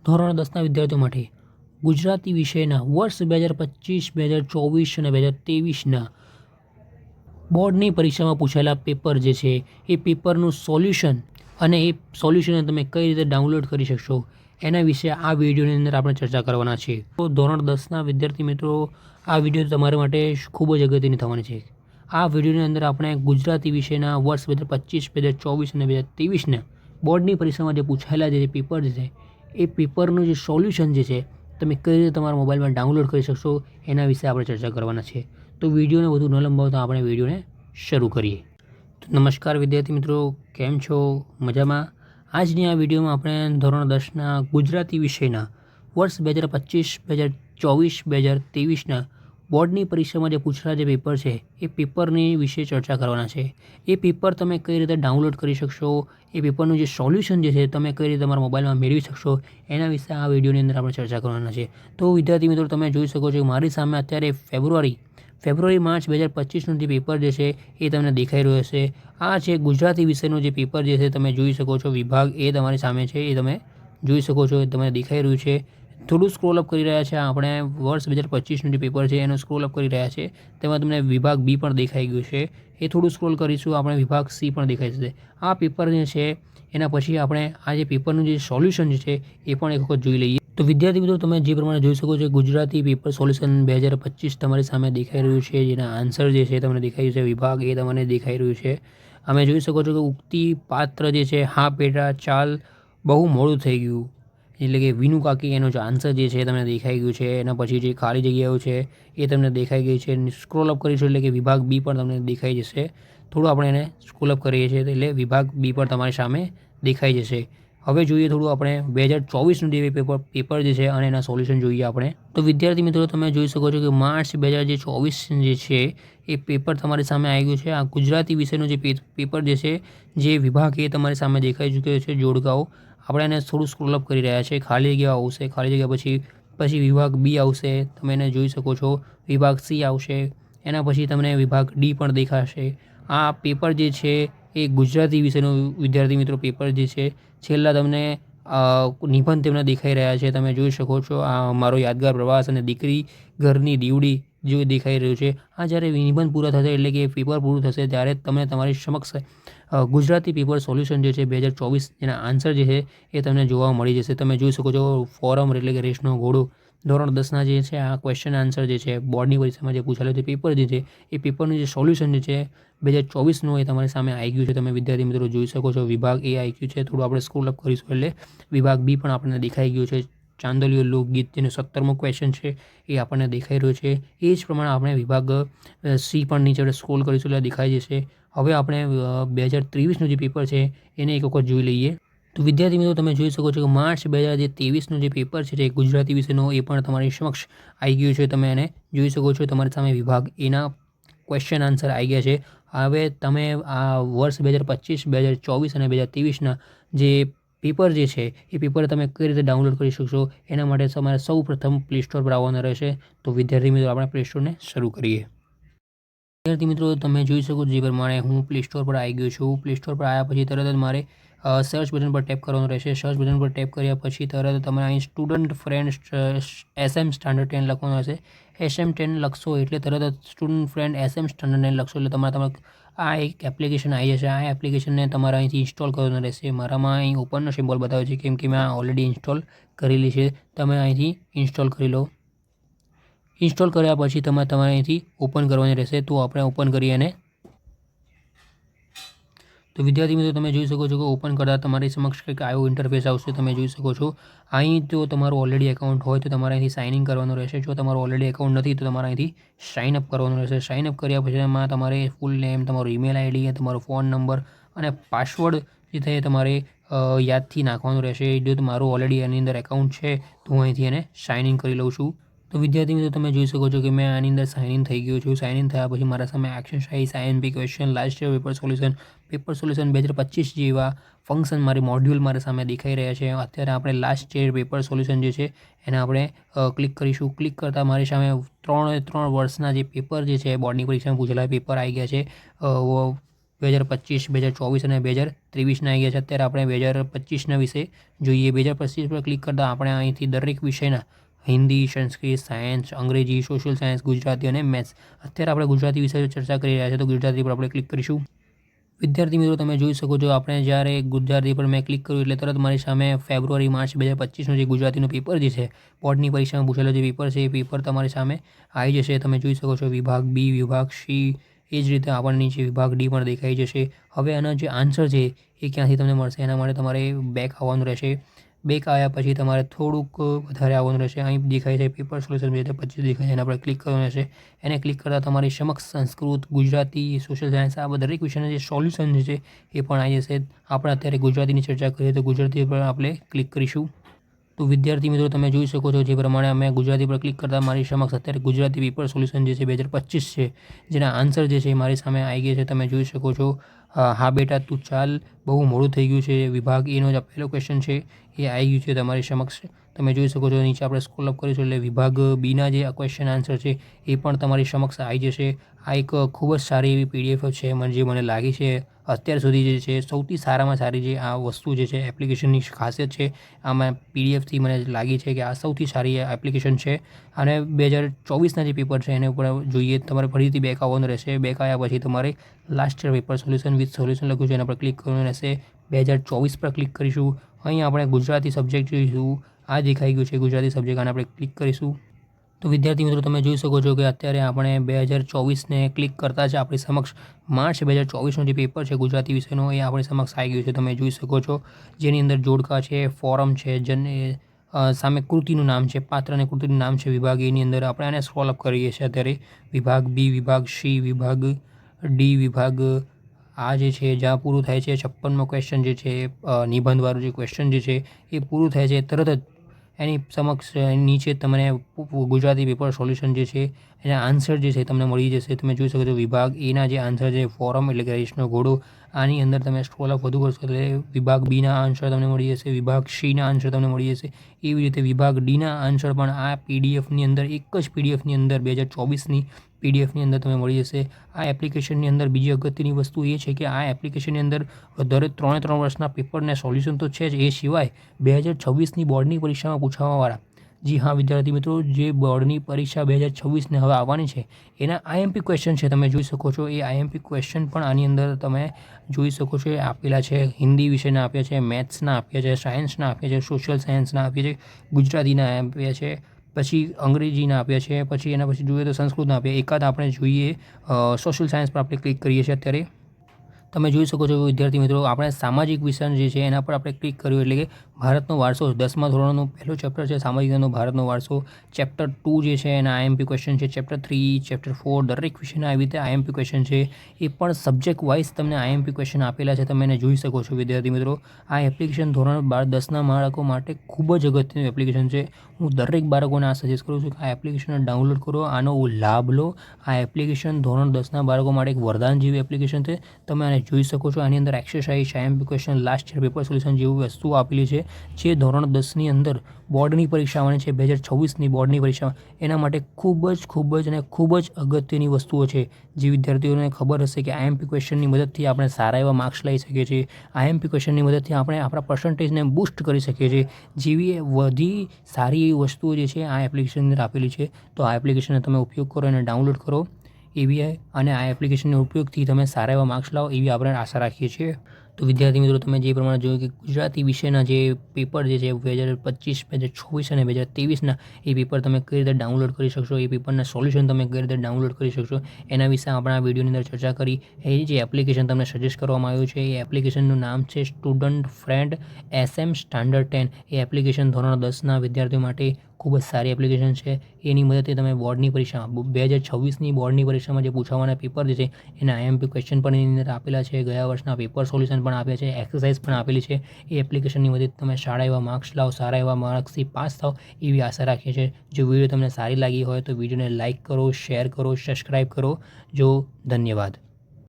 ધોરણ 10ના વિદ્યાર્થીઓ માટે ગુજરાતી વિષયના વર્ષ 2025, 2024 અને 2023ના બોર્ડની પરીક્ષામાં પૂછાયેલા પેપર જે છે એ પેપરનું સોલ્યુશન અને એ સોલ્યુશનને તમે કઈ રીતે ડાઉનલોડ કરી શકશો એના વિશે આ વિડીયોની અંદર આપણે ચર્ચા કરવાના છે. તો ધોરણ 10ના વિદ્યાર્થી મિત્રો, આ વિડીયો તમારા માટે ખૂબ જ અગત્યની થવાની છે. આ વિડીયોની અંદર આપણે ગુજરાતી વિષયના વર્ષ 2025, 2024 અને 2023ના બોર્ડની પરીક્ષામાં જે પૂછાયેલા જે પેપર છે એ પેપરનું જે સોલ્યુશન જે છે તમે કઈ રીતે તમારા મોબાઈલમાં ડાઉનલોડ કરી શકશો એના વિશે આપણે ચર્ચા કરવાના છે. તો વિડીયોને વધુ ન લંબાવતા આપણે વિડીયોને શરૂ કરીએ. તો નમસ્કાર વિદ્યાર્થી મિત્રો, કેમ છો? મજામાં? આજની આ વિડીયોમાં આપણે ધોરણ 10ના ગુજરાતી વિષયના વર્ષ 2025, 2024, 2023ના બોર્ડની પરીક્ષામાં જે પૂછેલા જે પેપર છે એ પેપરની વિશે ચર્ચા કરવાના છે. એ પેપર તમે કઈ રીતે ડાઉનલોડ કરી શકશો, એ પેપરનું જે સોલ્યુશન જે છે તમે કઈ રીતે તમારા મોબાઈલમાં મેળવી શકશો એના વિશે આ વિડીયોની અંદર આપણે ચર્ચા કરવાના છે. તો વિદ્યાર્થી મિત્રો, તમે જોઈ શકો છો મારી સામે અત્યારે ફેબ્રુઆરી-માર્ચ 2025નું જે પેપર જે છે એ તમને દેખાઈ રહ્યો હશે. આ છે ગુજરાતી વિષયનું જે પેપર જે છે તમે જોઈ શકો છો. વિભાગ એ તમારી સામે છે, એ તમે જોઈ શકો છો, એ તમને દેખાઈ રહ્યું છે. થોડું સ્ક્રોલ અપ કરી રહ્યા છે. આપણે વર્ષ 2025નું જે પેપર છે એનો સ્ક્રોલ અપ કરી રહ્યા છે. તેમાં તમને વિભાગ બી પણ દેખાઈ ગયું છે. એ થોડું સ્ક્રોલ કરીશું, આપણે વિભાગ સી પણ દેખાઈ જશે. આ પેપર જે છે એના પછી આપણે આ જે પેપરનું જે સોલ્યુશન જે છે એ પણ એક વખત જોઈ લઈએ. તો વિદ્યાર્થી મિત્રો, તમે જે પ્રમાણે જોઈ શકો છો ગુજરાતી પેપર સોલ્યુશન 2025 તમારી સામે દેખાઈ રહ્યું છે. જેના આન્સર જે છે તમને દેખાઈ રહ્યું છે. વિભાગ એ તમને દેખાઈ રહ્યું છે. અમે જોઈ શકો છો કે ઉક્તિ પાત્ર જે છે હા બેટા ચાલ બહુ મોડું થઈ ગયું, એટલે કે વિનુ કાકી એનો જે આન્સર જે છે તમને દેખાઈ ગયું છે. એના પછી જે ખાલી જગ્યાઓ છે એ તમને દેખાઈ ગઈ છે. સ્ક્રોલ અપ કરીશું એટલે કે વિભાગ બી પણ તમને દેખાઈ જશે. થોડું આપણે એને સ્ક્રોલ અપ કરીએ છીએ એટલે વિભાગ બી પણ તમારી સામે દેખાઈ જશે. હવે જોઈએ થોડું આપણે 2024નું જે પેપર જે છે અને એના સોલ્યુશન જોઈએ આપણે. તો વિદ્યાર્થી મિત્રો, તમે જોઈ શકો છો કે માર્ચ 2024 જે છે એ પેપર તમારી સામે આવી ગયું છે. આ ગુજરાતી વિષયનું જે પેપર જે છે જે વિભાગ એ તમારી સામે દેખાઈ ચૂક્યો છે. જોડકાઓ આપણે એને થોડું સ્ક્રોલ અપ કરી રહ્યા છે. ખાલી જગ્યા આવશે, ખાલી જગ્યા પછી વિભાગ બી આવશે, તમે એને જોઈ શકો છો. વિભાગ સી આવશે, એના પછી તમને વિભાગ ડી પણ દેખાશે. આ પેપર જે છે એ ગુજરાતી વિષયનું વિદ્યાર્થી મિત્રો પેપર જે છે છેલ્લા તમને નિબંધ તેમને દેખાઈ રહ્યા છે. તમે જોઈ શકો છો આ મારો યાદગાર પ્રવાસ અને દીકરી ઘરની દીવડી જે દેખાઈ રહ્યું છે. આ જ્યારે નિબંધ પૂરા થશે એટલે કે પેપર પૂરું થશે ત્યારે તમને તમારી સમક્ષ ગુજરાતી પેપર સોલ્યુશન જે છે 2024 એના આન્સર જે છે એ તમને જોવા મળી જશે. તમે જોઈ શકો છો ફોરમ એટલે કે રેસનો ઘોડો ધોરણ 10ના જે છે આ ક્વેશ્ચન આન્સર જે છે બોર્ડની પરીક્ષામાં જે પૂછાયેલું જે પેપર જે છે એ પેપરનું જે સોલ્યુશન જે છે 2024નું એ તમારી સામે આવી ગયું છે. તમે વિદ્યાર્થી મિત્રો જોઈ શકો છો. વિભાગ એ આવી ગયું છે. થોડું આપણે સ્ક્રોલ અપ કરીશું એટલે વિભાગ બી પણ આપણને દેખાઈ ગયું છે. ચાંદલિયો લોકગીત જેનો 17મો ક્વેશ્ચન છે એ આપણને દેખાઈ રહ્યો છે. એ જ પ્રમાણે આપણે વિભાગ સી પણ નીચે સ્ક્રોલ કરીશું એટલે દેખાઈ જશે. હવે આપણે 2023નું જે પેપર છે એને એક વખત જોઈ લઈએ. તો વિદ્યાર્થી મિત્રો, તમે જોઈ શકો છો કે માર્ચ 2023નું જે પેપર છે ગુજરાતી વિષયનો એ પણ તમારી સમક્ષ આવી ગયું છે. તમે એને જોઈ શકો છો. તમારી સામે વિભાગ એના ક્વેશ્ચન આન્સર આવી ગયા છે. હવે તમે આ વર્ષ 2025, 2024 અને 2023ના જે પેપર જે છે એ પેપર તમે કઈ રીતે ડાઉનલોડ કરી શકશો એના માટે તમારે સૌ પ્રથમ પ્લે સ્ટોર પર આવવાના રહેશે. તો વિદ્યાર્થી મિત્રો, આપણે પ્લે સ્ટોરને શરૂ કરીએ. વિદ્યાર્થી મિત્રો, તમે જોઈ શકો જે પ્રમાણે હું પ્લે સ્ટોર પર આવી ગયો છું. પ્લે સ્ટોર પર આવ્યા પછી તરત જ મારે સર્ચ બટન પર ટેપ કરવાનું રહેશે. સર્ચ બટન પર ટેપ કર્યા પછી તરત તમે અહીં સ્ટુડન્ટ ફ્રેન્ડ SM સ્ટાન્ડર્ડ 10 લખવાનું હશે. SM10 લખશો એટલે તરત જ સ્ટુડન્ટ ફ્રેન્ડ SM સ્ટાન્ડર્ડ 10 લખશો એટલે તમારે આ એક એપ્લિકેશન આવી જશે. આ એપ્લિકેશનને તમારે અહીંથી ઇન્સ્ટોલ કરવાનું રહેશે. મારામાં અહીં ઓપનનો સિમ્બોલ બતાવે છે કેમ કે મેં ઓલરેડી ઇન્સ્ટોલ કરેલી છે. તમે અહીંથી ઇન્સ્ટોલ કરી લો. ઇન્સ્ટોલ કર્યા પછી તમારે અહીંથી ઓપન કરવાની રહેશે. તો આપણે ઓપન કરીએ એને. તો વિદ્યાર્થી મિત્રો, તમે જોઈ શકો છો કે ઓપન કરતાં તમારી સમક્ષ કંઈક આવો ઇન્ટરફેસ આવશે. તમે જોઈ શકો છો અહીં તો તમારું ઓલરેડી એકાઉન્ટ હોય તો તમારે અહીંથી સાઇન ઇન કરવાનું રહેશે. જો તમારું ઓલરેડી એકાઉન્ટ નથી તો તમારે અહીંથી સાઇન અપ કરવાનું રહેશે. સાઇન અપ કર્યા પછી એમાં તમારે ફૂલ નેમ, તમારો ઈમેલ આઈડી, તમારો ફોન નંબર અને પાસવર્ડ જે છે તમારે યાદથી નાખવાનું રહેશે. જો તમારું ઓલરેડી એની અંદર એકાઉન્ટ છે તો હું અહીંથી એને સાઇન ઇન કરી લઉં છું. તો વિદ્યાર્થી મિત્રો, તમે જોઈ શકો છો કે મેં આની અંદર સાઇન ઇન થઈ ગયો છું. સાઇન ઇન થયા પછી મારા સામે એક્શન શાહી INP question last year paper solution 2025 જેવા ફંક્શન મારી મોડ્યુલ મારા સામે દેખાઈ રહ્યા છે. અત્યારે આપણે લાસ્ટ યર પેપર સોલ્યુશન જે છે એને આપણે ક્લિક કરીશું. ક્લિક કરતાં મારી સામે ત્રણ વર્ષના જે પેપર જે છે બોર્ડની પરીક્ષામાં પૂછેલા પેપર આવી ગયા છે. 2025, 2024 અને 2023ના આવી ગયા છે. અત્યારે આપણે 2025ના વિશે જોઈએ. 2025 પર ક્લિક કરતાં આપણે અહીંથી દરેક વિષયના હિન્દી, સંસ્કૃત, સાયન્સ, અંગ્રેજી, સોશિયલ સાયન્સ, ગુજરાતી અને મેથ્સ. અત્યારે આપણે ગુજરાતી વિષય ચર્ચા કરી રહ્યા છીએ, તો ગુજરાતી પર આપણે ક્લિક કરીશું. વિદ્યાર્થી મિત્રો, તમે જોઈ શકો છો આપણે જ્યારે ગુજરાતી પર મેં ક્લિક કર્યું એટલે તરત મારી સામે ફેબ્રુઆરી માર્ચ 2025નું જે ગુજરાતીનું પેપર જે છે, બોર્ડની પરીક્ષામાં પૂછેલો જે પેપર છે, એ પેપર તમારી સામે આવી જશે. તમે જોઈ શકો છો વિભાગ બી, વિભાગ સી, એ જ રીતે આપણને નીચે વિભાગ ડી પણ દેખાઈ જશે. હવે આના જે આન્સર છે એ ક્યાંથી તમને મળશે, એના માટે તમારે બેક આવવાનું રહેશે. બેક આવ્યા પછી તમારે થોડુંક વધારે આવવાનું રહેશે. અહીં દેખાય છે પેપર સોલ્યુશન 2025 દેખાય છે, એના પર ક્લિક કરવાનું રહેશે. એને ક્લિક કરતાં તમારી સમક્ષ સંસ્કૃત, ગુજરાતી, સોશિયલ સાયન્સ આ દરેક વિષયના જે સોલ્યુશન છે એ પણ આવી જશે. આપણે અત્યારે ગુજરાતીની ચર્ચા કરીએ તો ગુજરાતી પર આપણે ક્લિક કરીશું. તો વિદ્યાર્થી મિત્રો, તમે જોઈ શકો છો જે પ્રમાણે અમે ગુજરાતી પર ક્લિક કરતાં મારી સમક્ષ અત્યારે ગુજરાતી પેપર સોલ્યુશન જે છે 2025 છે, જેના આન્સર જે છે એ મારી સામે આવી ગયા છે. તમે જોઈ શકો છો. હા બેટા તું ચાલ, બહુ મોડું થઈ ગયું છે. વિભાગ એનો જે પહેલો ક્વેશ્ચન છે એ આવી ગયું છે તમારી સમક્ષ. તમે જોઈ શકો છો. નીચે આપણે સ્ક્રોલ અપ કરીશું એટલે વિભાગ બીના જે ક્વેશ્ચન આન્સર છે એ પણ તમારી સમક્ષ આવી જશે. આ એક ખૂબ જ સારી એવી પીડીએફ છે જે મને લાગી છે અત્યાર સુધી જે છે સૌથી સારામાં સારી જે આ વસ્તુ જે છે એપ્લિકેશનની ખાસિયત છે. આમાં પીડીએફથી મને લાગી છે કે આ સૌથી સારી એપ્લિકેશન છે. અને 2024ના જે પેપર છે એને ઉપર જોઈએ તમારે ફરીથી બેક આવવાનું રહેશે. બેક આવ્યા પછી તમારે last year paper solution with solution લખ્યું છે એના પર ક્લિક કરવાનું રહેશે. 2024 પર ક્લિક કરીશું. અહીં આપણે ગુજરાતી સબ્જેક્ટ જોઈશું. આ દેખાઈ ગયું છે ગુજરાતી સબ્જેક્ટ, આને આપણે ક્લિક કરીશું. તો વિદ્યાર્થી મિત્રો, તમે જોઈ શકો છો કે અત્યારે આપણે 2024ને ક્લિક કરતાં જ આપણી સમક્ષ માર્ચ 2024નું જે પેપર છે ગુજરાતી વિષયનો એ આપણી સમક્ષ આવી ગયું છે. તમે જોઈ શકો છો જેની અંદર જોડકા છે, ફોરમ છે, સામે કૃતિનું નામ છે, પાત્ર અને કૃતિનું નામ છે. વિભાગ એની અંદર આપણે આને સ્ક્રોલ અપ કરીએ છીએ અત્યારે. વિભાગ બી, વિભાગ સી, વિભાગ ડી, વિભાગ આ જે છે જ્યાં પૂરું થાય છે 56મો ક્વેશ્ચન જે છે નિબંધવાળું જે ક્વેશ્ચન જે છે એ પૂરું થાય છે તરત જ એની સમક્ષ નીચે તમને ગુજરાતી પેપર સોલ્યુશન જે છે એના આન્સર જે છે તમને મળી જશે. તમે જોઈ શકો છો વિભાગ એના જે આન્સર છે ફોરમ એટલે કે રેસનો ઘોડો, આની અંદર તમે સ્ક્રોલ અપ વધુ કરશો એટલે વિભાગ બીના આન્સર તમને મળી જશે, વિભાગ સીના આન્સર તમને મળી જશે. એવી રીતે વિભાગ ડીના આન્સર પણ આ પીડીએફની અંદર, એક જ પીડીએફની અંદર 2024ની પીડીએફની અંદર તમને મળી જશે. આ એપ્લિકેશનની અંદર બીજી અગત્યની વસ્તુ એ છે કે આ એપ્લિકેશનની અંદર દરેક 3 વર્ષના પેપરને સોલ્યુશન તો છે જ, એ સિવાય 2026ની બોર્ડની પરીક્ષામાં પૂછાવાવાળા, જી હા વિદ્યાર્થી મિત્રો, જે બોર્ડની પરીક્ષા 2026ને હવે આવવાની છે એના આઈએમપી ક્વેશ્ચન છે. તમે જોઈ શકો છો એ આઈએમપી ક્વેશ્ચન પણ આની અંદર તમે જોઈ શકો છો. એ આપેલા છે. હિન્દી વિષયના આપ્યા છે, મેથ્સના આપ્યા છે, સાયન્સના આપ્યા છે, સોશિયલ સાયન્સના આપ્યા છે, ગુજરાતીના આપ્યા છે, પછી અંગ્રેજીના આપ્યા છે, પછી એના પછી જોઈએ તો સંસ્કૃતના આપ્યા. એકાદ આપણે જોઈએ સોશિયલ સાયન્સ પર આપણે ક્લિક કરીએ છીએ અત્યારે. તમે જોઈ શકો છો વિદ્યાર્થી મિત્રો, આપણે સામાજિક વિજ્ઞાન જે છે એના પર આપણે ક્લિક કર્યું એટલે કે ભારતનો વારસો, 10મા ધોરણનું પહેલું ચેપ્ટર છે સામાજિક વિજ્ઞાનનો ભારતનો વારસો. ચેપ્ટર 2 જે છે એના આઈએમપી ક્વેશ્ચન છે. ચેપ્ટર 3, ચેપ્ટર 4 દરેક વિષયના આવી રીતે આઈએમપી ક્વેશ્ચન છે. એ પણ સબ્જેક્ટ વાઇઝ તમને આઈએમપી ક્વેશ્ચન આપેલા છે, તમે એને જોઈ શકો છો વિદ્યાર્થી મિત્રો. આ એપ્લિકેશન ધોરણ 10ના બાળકો માટે ખૂબ જ અગત્યનું એપ્લિકેશન છે. હું દરેક બાળકોને આ સજેસ્ટ કરું છું કે આ એપ્લિકેશનને ડાઉનલોડ કરો, આનો લાભ લો. આ એપ્લિકેશન ધોરણ 10ના બાળકો માટે એક વરદાન જેવી એપ્લિકેશન છે. તમે આને જોઈ શકો છો. આની અંદર exercise, IMP question, last year paper solution જેવી વસ્તુઓ આપેલી છે જે ધોરણ 10ની અંદર બોર્ડની પરીક્ષા આવવાની છે 2026ની બોર્ડની પરીક્ષામાં, એના માટે ખૂબ જ અગત્યની વસ્તુઓ છે. જે વિદ્યાર્થીઓને ખબર હશે કે આઈએમપી ક્વેશ્ચનની મદદથી આપણે સારા એવા માર્ક્સ લઈ શકીએ છીએ, આઈએમપી ક્વેશ્ચનની મદદથી આપણે આપણા પર્સન્ટેજને બૂસ્ટ કરી શકીએ છીએ, જેવી બધી સારી એવી વસ્તુઓ જે છે આ એપ્લિકેશનની અંદર આપેલી છે. તો આ એપ્લિકેશનનો તમે ઉપયોગ કરો અને ડાઉનલોડ કરો એવી, અને આ એપ્લિકેશનના ઉપયોગથી તમે સારા એવા માર્ક્સ લાવો એવી આપણે આશા રાખીએ છીએ. તો વિદ્યાર્થી મિત્રો, તમે જે પ્રમાણે જોયું કે ગુજરાતી વિષયના જે પેપર જે છે 2025, 2024 અને 2023ના એ પેપર તમે કઈ રીતે ડાઉનલોડ કરી શકશો, એ પેપરના સોલ્યુશન તમે કઈ રીતે ડાઉનલોડ કરી શકશો, એના વિશે આપણે આ વિડીયોની અંદર ચર્ચા કરી. એ જે એપ્લિકેશન તમને સજેસ્ટ કરવામાં આવ્યું છે એ એપ્લિકેશનનું નામ છે સ્ટુડન્ટ ફ્રેન્ડ SM સ્ટાન્ડર્ડ 10. એ એપ્લિકેશન ધોરણ 10ના વિદ્યાર્થીઓ માટે ખૂબ જ સારી એપ્લિકેશન છે. એની મદદથી તમે બોર્ડની પરીક્ષા 2026ની બોર્ડની પરીક્ષામાં જે પૂછાવાના પેપર જે છે એના આઈએમપી ક્વેશ્ચન પણ એની અંદર આપેલા છે, ગયા વર્ષના પેપર સોલ્યુશન પણ આપ્યા છે, એક્સરસાઇઝ પણ આપેલી છે. એ એપ્લિકેશનની મદદથી તમે સારા એવા માર્ક્સ લાવો, સારા એવા માર્ક્સથી પાસ થાઓ એવી આશા રાખીએ છીએ. જો વિડીયો તમને સારી લાગી હોય તો વિડીયોને લાઇક કરો, શેર કરો, સબસ્ક્રાઈબ કરો. ધન્યવાદ.